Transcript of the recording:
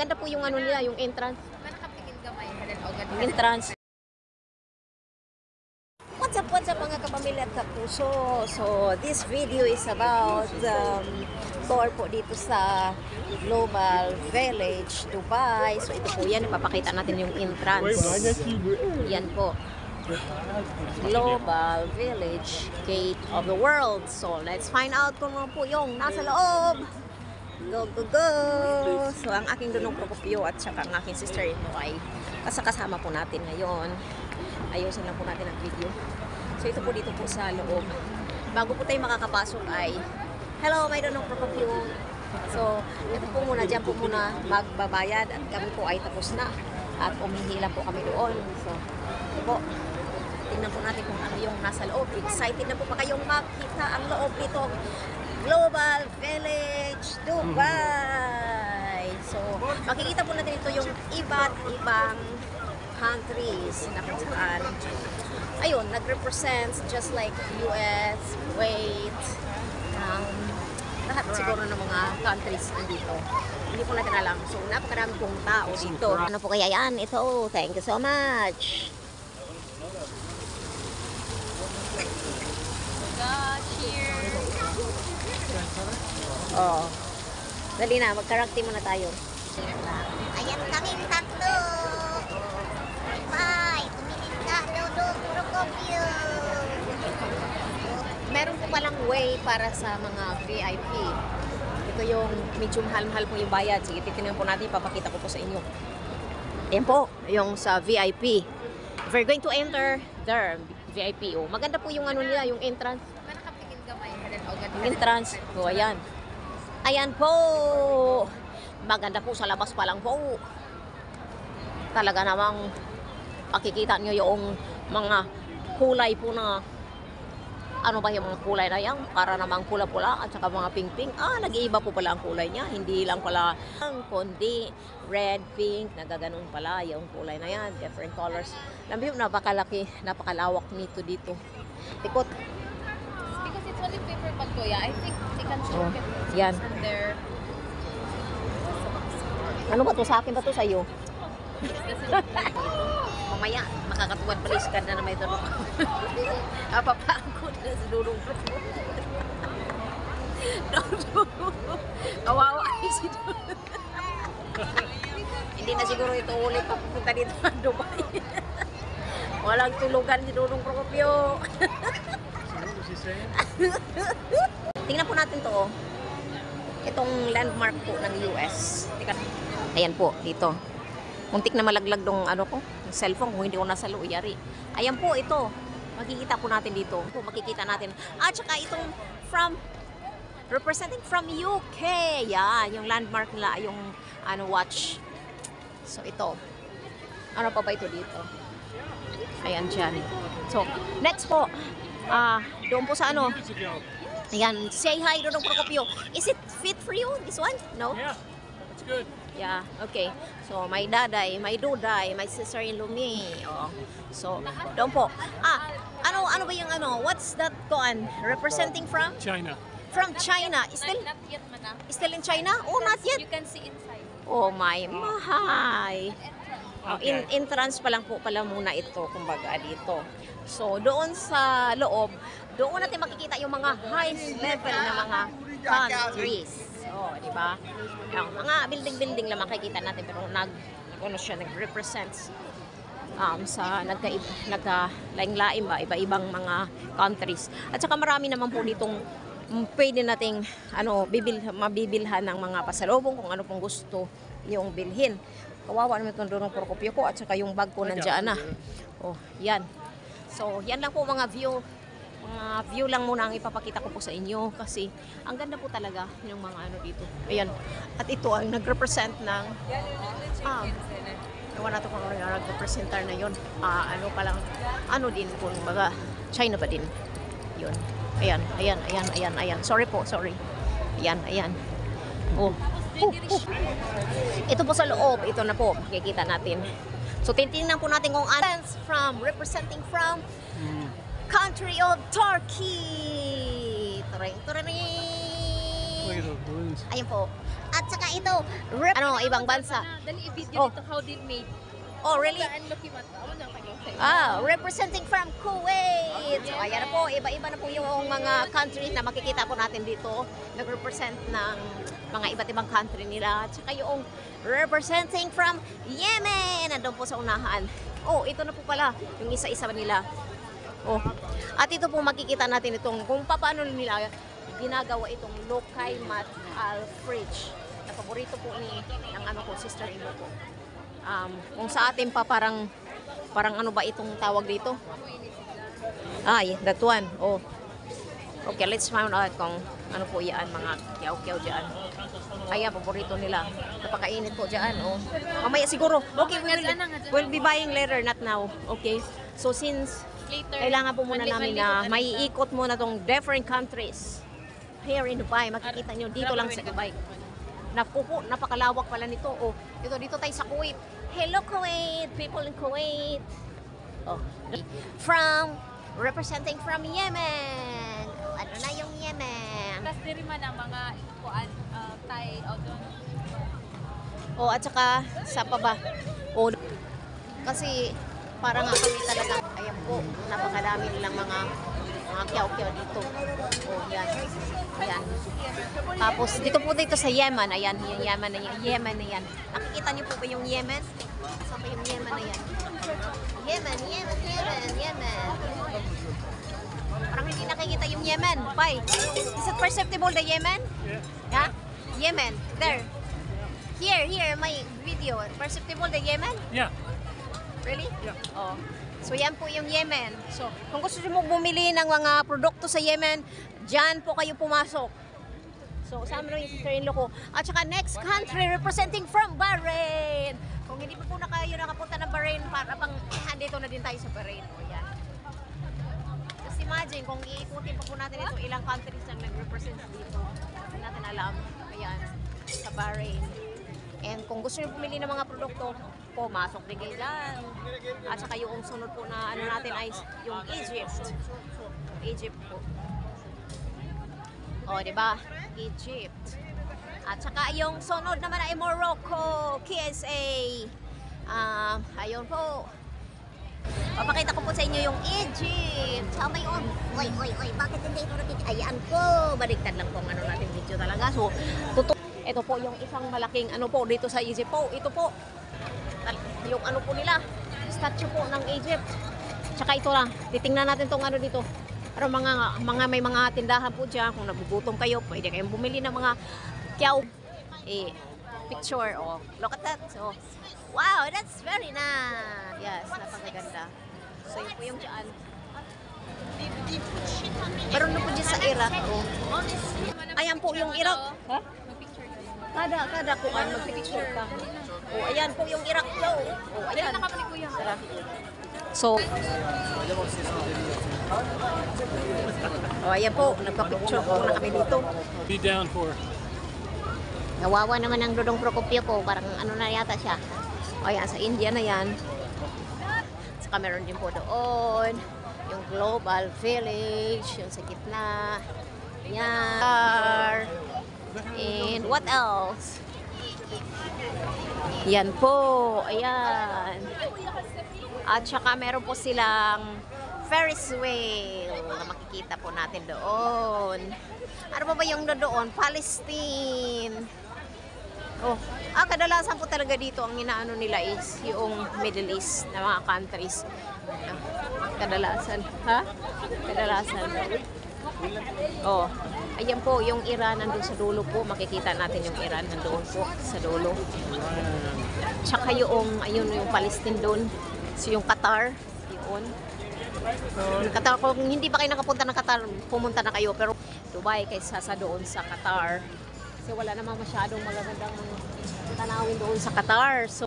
Maganda po yung ano nila, yung entrance. Nakapigil gamay. Yung entrance. What's up mga kapamilya at kapuso? So, this video is about tour po dito sa Global Village, Dubai. So, ito po yan. Ipapakita natin yung entrance. Yan po. Global Village, Gate of the World. So, let's find out kung ano po yung nasa loob. Go, go, go! So, ang aking dunong Procopio at saka ang aking sister-in-law ay kasama po natin ngayon. Ayusin lang po natin ang video. So, ito po dito po sa loob. Bago po tayo makakapasok ay, hello, may dunong Procopio. So, ito po muna, dyan po muna magbabayad at kami po ay tapos na. At umihila po kami doon. So, ito po. Tingnan po natin kung ano yung nasa loob. Excited na po pa kayong makita ang loob nito. Global Village, Dubai. So, makikita po natin ito yung iba't ibang countries na kung saan, ayun, nag-represents just like US, Kuwait, lahat siguro ng mga countries nandito. Hindi po natin alam. So, napakarami pong tao dito. Ano po kaya yan? Ito, thank you so much. Cheers! Oh. Dali na, magkarakti muna tayo. Ayan kaming tatlo. Bye! Tumingin ka, Dodong Procopio. Meron po palang way para sa mga VIP. Ito yung medyo mahal-mahal po yung bayad. Sige, titignan po natin, papakita ko po sa inyo. Ayan po, yung sa VIP. If you're going to enter there, VIP. Oh, maganda po yung ano nila, yung entrance. Nakapigil gamay. Yung entrance. Oh, ayan. Ayan po. Maganda po sa labas pa lang po. Talaga namang makikita nyo yung mga kulay po na ano ba yung mga kulay na yan? Para namang pula-pula at saka mga pink-pink. Nag-iiba po pala ang kulay niya. Hindi lang pala kundi red, pink, nagaganon pala yung kulay na yan. Different colors. Alam mo, napakalaki, napakalawak nito dito. Tikot. Because it's only paper bag, Kuya. I think they can show it Yan. from there. Ano ba to? Sa akin ba to sa'yo? Mamaya, makakatuwad balis ka na may tulog. Papapagod na si Dudong Kawawa si Dudong. Hindi na siguro ito ulit papunta dito sa Dubai. Walang tulugan si Dudong Procopio. Tingnan po natin to. Itong landmark po ng US. Ayan po, dito. Muntik na malaglag dong ano ko, yung cellphone kung hindi ko nasalo, yari. Ayan po, ito. Makikita po natin dito. Ito, makikita natin. At saka itong representing from UK. Yan, yung landmark nila, yung watch. So, ito. Ano pa ba ito dito? Ayan, dyan. So, next po. Doon po sa ano. Ayan, say hi, Dudong Procopio. Is it fit for you, this one? No? Yeah, that's good. Yeah, okay. So, my daday, my duday, my sister-in-law me. Oh. So, doon po. Ano ba yung ano? What's that koan? Representing from? China. From China. Not yet, mana. Still in China? Oh, not yet. You can see inside. Oh my, mahay. Oh, Okay. entrance pa lang po pala muna ito, kumbaga dito. So, doon sa loob, doon natin makikita yung mga high level na mga countries. Oh, di ba? Yung mga building-building lang makikita natin pero nag-represents sa nagka-laing-laing ba, iba-ibang mga countries. At saka marami naman po ditong pwede nating mabibilhan ng mga pasalubong kung ano pong gusto yung bilhin. Kawawa naman itong Dudong Procopio ko at saka yung bag ko nandiyan na. Oh, yan. So, yan lang po mga view. Mga view lang muna ang ipapakita ko po sa inyo kasi ang ganda po talaga yung mga ano dito. Ayan. At ito ang nag-represent ng ewan natin kung ano yung nag-representar na yun. Ano din kung baga China ba din. Yun. Ayan. Sorry po, sorry. Ayan. Oh. Ito po sa loob. Ito na po. Makikita natin. So, titingnan po natin kung representing from country of Turkey. Look at those balloons. Ayan po. At saka ito, Ano, ibang bansa. Dali i-video Oh. dito how they made. Oh, really? Saan lucky mata? Ako na kayo. Representing from Kuwait. So, ayan na po, iba-iba na po yung mga countries na makikita po natin dito. Nag-represent ng mga iba't ibang country nila. At saka yung representing from Yemen. Nandun po sa unahan. Oh, ito na po pala, yung isa-isa nila. Oh. At ito po makikita natin itong kung paano nila ginagawa itong Lokay Mat Al Fridge. Na paborito po ng ano ko, sister-in-law ko. Kung sa atin pa parang ano ba itong tawag dito? Ay, that one. Oh. Okay, let's find out kung ano po yan, mga kiyaw-kiyaw dyan. Kaya, paborito nila. Napakainit po dyan, oh. Mamaya siguro. Okay, we'll be buying later, not now. Okay. So, since Later. kailangan po muna namin na Manli- maiikot muna tong different countries. Here in Dubai, makikita nyo, dito lang sa Dubai. Naku po, napakalawak pala nito. Oh, dito tayo sa Kuwait. Hello Kuwait, people in Kuwait. Oh, representing from Yemen. Ano na yung Yemen? Tapos diri man ang mga ikuan Thai o doon. Oh, at saka sa pa ba? Oh, kasi para nga kami talagang, ayan po, napakadami nilang mga kiyaw-kiyaw dito. Oh, yan. Ayan. Tapos dito sa Yemen, ayan, yung Yemen na yan. Nakikita niyo po ba yung Yemen? Saan ba yung Yemen na yan? Yemen. Parang hindi nakikita yung Yemen. Bye. Is it perceptible, the Yemen? Yeah. Yemen. There. Here, my video. Perceptible, the Yemen? Yeah. Really? Yeah. Oh. So yan po yung Yemen. So kung gusto niyo mo bumili ng mga produkto sa Yemen, diyan po kayo pumasok. So sama rin yung sister-in-law ko. At saka next country representing from Bahrain. Kung hindi pa po na kayo nakapunta ng Bahrain, para pang andito na din tayo sa Bahrain. O yan. Just imagine kung iikutin pa po natin ito, ilang countries ang nag-represent dito. Hindi natin alam. Ayan. Sa Bahrain. And kung gusto niyo bumili ng mga produkto, pumasok din kayo dyan. At saka yung sunod po na ano natin ay yung Egypt. Egypt po. O, di ba? Egypt. At saka yung sunod naman ay Morocco, KSA. Ayun po. Papakita ko po sa inyo yung Egypt. Tama yun. Oy, bakit hindi ito nakikita? Ayan po. Baliktad lang po ang ano natin video talaga. So, ito po yung isang malaking ano po dito sa Egypt po. Ito po. Yung ano po nila. Statue po ng Egypt. Tsaka ito lang. Titingnan natin tong ano dito. Pero may mga tindahan po dyan. Kung nagugutom kayo, pwede kayong bumili ng mga kiyaw. Picture. Oh, look at that. So, wow, that's very nice. Yes, napakaganda. So, yun po yung dyan. Pero ano po dyan sa Iraq. Oh. Ayan po yung Iraq. Ha? Mag-picture ka. Kada kuan magpicture ka. Oh, ayan po yung Iraq po. Oh, Dali ayan. na kami ni Kuya. Tara. So, ayan po, nagpa-picture po na kami dito. Be down for. Nawawa naman ang Dodong Procopio po, parang ano na yata siya. O ayan, sa India na yan. Saka meron din po doon, yung Global Village, yung sa gitna. Yan. And what else? Yan po, ayan. At saka meron po silang Ferris wheel na makikita po natin doon. Ano pa ba yung doon? Palestine. Oh, kadalasan po talaga dito ang inaano nila is yung Middle East na mga countries. Kadalasan. Ha? Kadalasan. Oh, ayan po yung Iran nandun sa dulo po. Makikita natin yung Iran nandun po sa dulo. Tsaka yung, ayun yung Palestine doon. So yung Qatar, yun. So, Qatar, kung hindi pa kayo nakapunta ng Qatar, pumunta na kayo. Pero Dubai kaysa sa doon sa Qatar. Kasi wala namang masyadong magagandang tanawin doon sa Qatar. So,